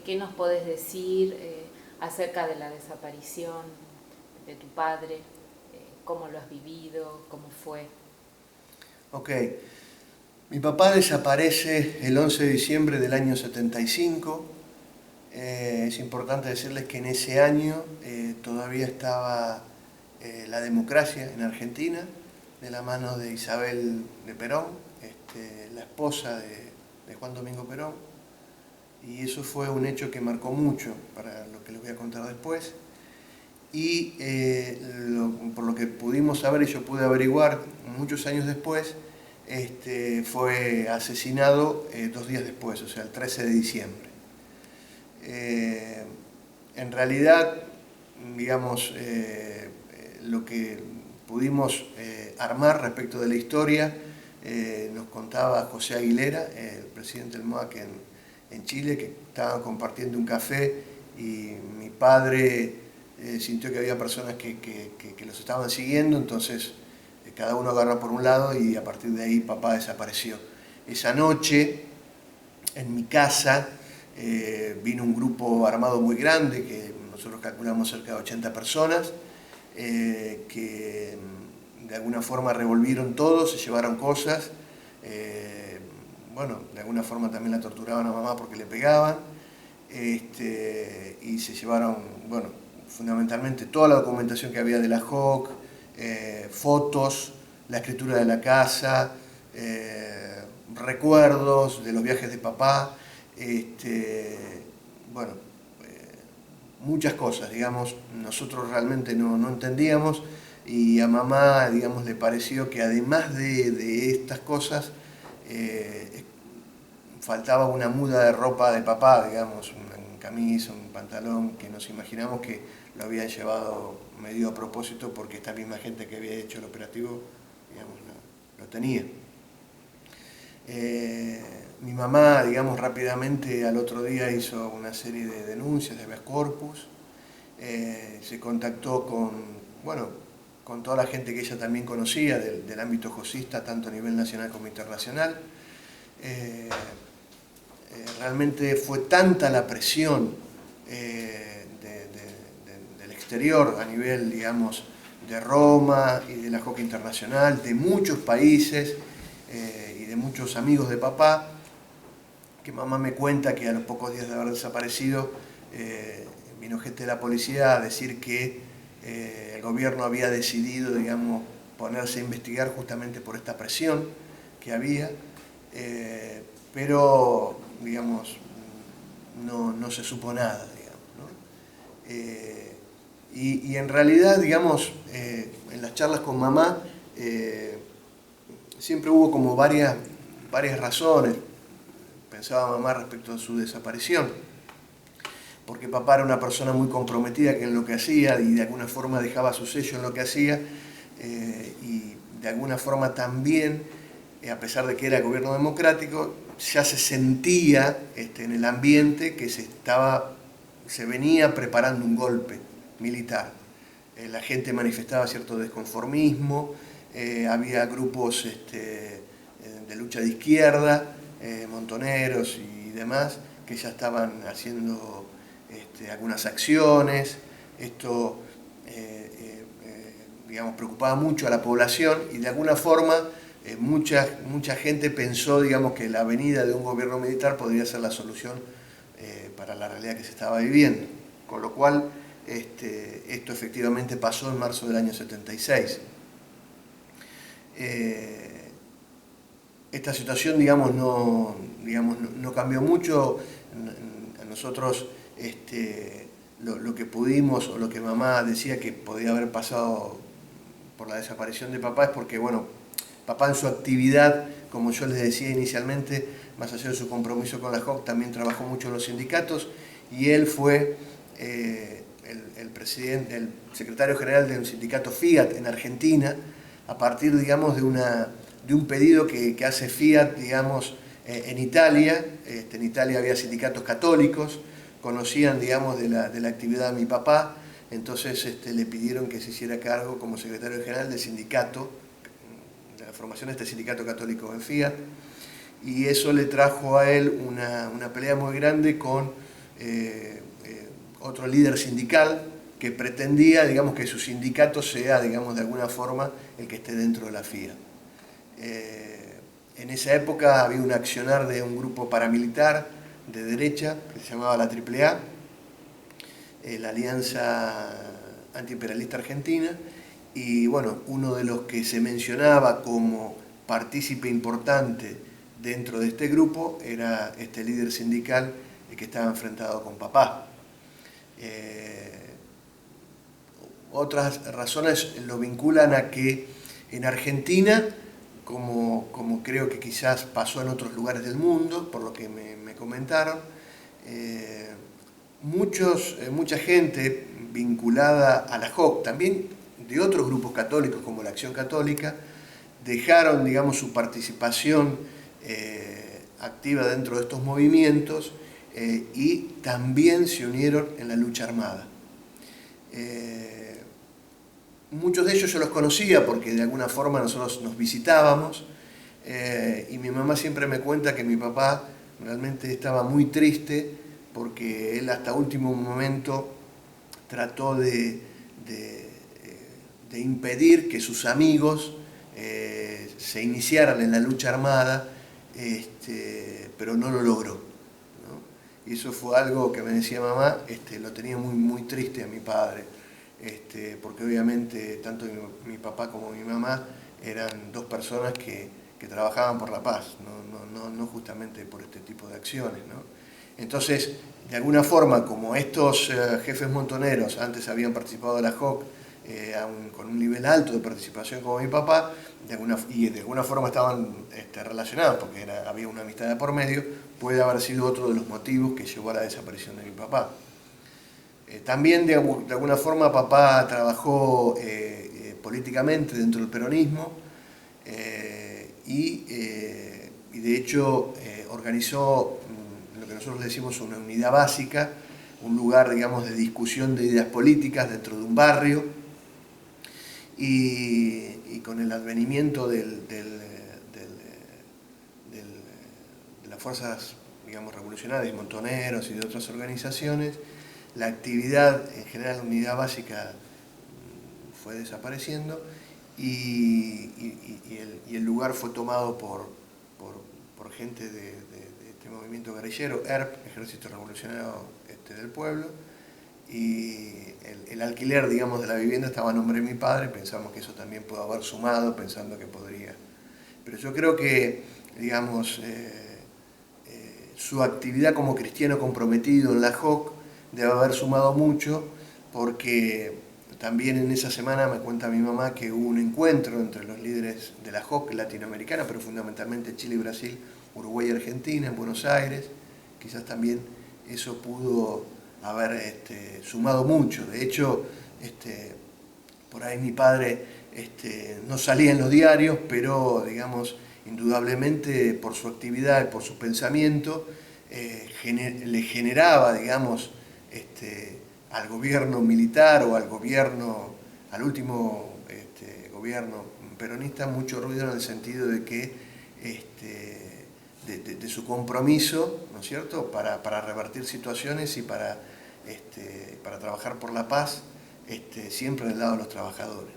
¿qué nos podés decir acerca de la desaparición de tu padre? ¿Cómo lo has vivido? ¿Cómo fue? Ok, mi papá desaparece el 11 de diciembre del año 75. Es importante decirles que en ese año todavía estaba la democracia en Argentina, de la mano de Isabel de Perón, la esposa de Juan Domingo Perón, y eso fue un hecho que marcó mucho para lo que les voy a contar después. Y por lo que pudimos saber y yo pude averiguar muchos años después, fue asesinado 2 días después, o sea, el 13 de diciembre. En realidad, digamos, lo que pudimos armar respecto de la historia, nos contaba José Aguilera, el presidente del MOAC en Chile, que estaban compartiendo un café y mi padre sintió que había personas que los estaban siguiendo, entonces cada uno agarra por un lado y a partir de ahí papá desapareció. Esa noche, en mi casa, vino un grupo armado muy grande, que nosotros calculamos cerca de 80 personas, que de alguna forma revolvieron todo, se llevaron cosas, bueno, de alguna forma también la torturaban a mamá porque le pegaban, y se llevaron, bueno, fundamentalmente toda la documentación que había de la JOC, fotos, la escritura de la casa, recuerdos de los viajes de papá, bueno, muchas cosas, digamos, nosotros realmente no entendíamos y a mamá, digamos, le pareció que además de estas cosas, faltaba una muda de ropa de papá, digamos, una camisa, un pantalón, que nos imaginamos que lo habían llevado medio a propósito porque esta misma gente que había hecho el operativo, digamos, lo tenía. Mi mamá, digamos, rápidamente al otro día hizo una serie de denuncias de habeas corpus, se contactó bueno, con toda la gente que ella también conocía del ámbito josista, tanto a nivel nacional como internacional. Realmente fue tanta la presión del exterior a nivel, digamos, de Roma y de la JOC internacional, de muchos países y de muchos amigos de papá, que mamá me cuenta que a los pocos días de haber desaparecido vino gente de la policía a decir que el gobierno había decidido, digamos, ponerse a investigar justamente por esta presión que había, pero, digamos, no se supo nada, digamos, ¿no? Y en realidad, digamos, en las charlas con mamá siempre hubo como varias razones, pensaba mamá respecto a su desaparición, porque papá era una persona muy comprometida en lo que hacía y de alguna forma dejaba su sello en lo que hacía, y de alguna forma también, a pesar de que era gobierno democrático, ya se sentía en el ambiente que se venía preparando un golpe militar. La gente manifestaba cierto desconformismo, había grupos de lucha de izquierda, montoneros y demás, que ya estaban haciendo algunas acciones. Esto, digamos, preocupaba mucho a la población y de alguna forma mucha gente pensó, digamos, que la venida de un gobierno militar podría ser la solución para la realidad que se estaba viviendo. Con lo cual, esto efectivamente pasó en marzo del año 76. Esta situación, digamos, no cambió mucho. A nosotros lo que pudimos, o lo que mamá decía que podía haber pasado por la desaparición de papá, es porque, bueno, papá en su actividad, como yo les decía inicialmente, más allá de su compromiso con la JOC, también trabajó mucho en los sindicatos, y él fue el secretario general de un sindicato Fiat en Argentina, a partir, digamos, de un pedido que hace Fiat, digamos, en Italia. En Italia había sindicatos católicos, conocían, digamos, de la actividad de mi papá, entonces le pidieron que se hiciera cargo como secretario general del sindicato, de la formación de este sindicato católico en Fiat, y eso le trajo a él una pelea muy grande con otro líder sindical que pretendía, digamos, que su sindicato sea, digamos, de alguna forma el que esté dentro de la FIA. En esa época había un accionar de un grupo paramilitar de derecha que se llamaba la AAA, la Alianza Antiimperialista Argentina, y bueno, uno de los que se mencionaba como partícipe importante dentro de este grupo era este líder sindical que estaba enfrentado con papá. Otras razones lo vinculan a que en Argentina, como creo que quizás pasó en otros lugares del mundo, por lo que me comentaron, mucha gente vinculada a la JOC, también de otros grupos católicos como la Acción Católica, dejaron, digamos, su participación activa dentro de estos movimientos y también se unieron en la lucha armada. Muchos de ellos yo los conocía porque de alguna forma nosotros nos visitábamos, y mi mamá siempre me cuenta que mi papá realmente estaba muy triste porque él hasta último momento trató de impedir que sus amigos se iniciaran en la lucha armada, pero no lo logró, ¿no? Y eso fue algo que me decía mamá, lo tenía muy triste a mi padre, porque obviamente tanto mi papá como mi mamá eran dos personas que trabajaban por la paz, no justamente por este tipo de acciones, ¿no? Entonces, de alguna forma, como estos jefes montoneros antes habían participado de la JOC con un nivel alto de participación como mi papá, de alguna forma estaban relacionados porque había una amistad de por medio, puede haber sido otro de los motivos que llevó a la desaparición de mi papá. También de alguna forma papá trabajó políticamente dentro del peronismo y de hecho organizó lo que nosotros decimos una unidad básica, un lugar, digamos, de discusión de ideas políticas dentro de un barrio, y con el advenimiento de las fuerzas, digamos, revolucionarias, montoneros y de otras organizaciones, la actividad en general, la unidad básica fue desapareciendo y el lugar fue tomado por gente de este movimiento guerrillero, ERP, Ejército Revolucionario del Pueblo, y el alquiler, digamos, de la vivienda estaba a nombre de mi padre. Pensamos que eso también pudo haber sumado, pensando que podría. Pero yo creo que, digamos, su actividad como cristiano comprometido en la JOC debe haber sumado mucho, porque también en esa semana me cuenta mi mamá que hubo un encuentro entre los líderes de la JOC latinoamericana, pero fundamentalmente Chile y Brasil, Uruguay y Argentina, en Buenos Aires. Quizás también eso pudo haber sumado mucho. De hecho, por ahí mi padre no salía en los diarios, pero, digamos, indudablemente por su actividad y por su pensamiento, le generaba, digamos, al gobierno militar o al último gobierno peronista, mucho ruido en el sentido de que de su compromiso, ¿no es cierto?, para revertir situaciones y para trabajar por la paz, siempre del lado de los trabajadores.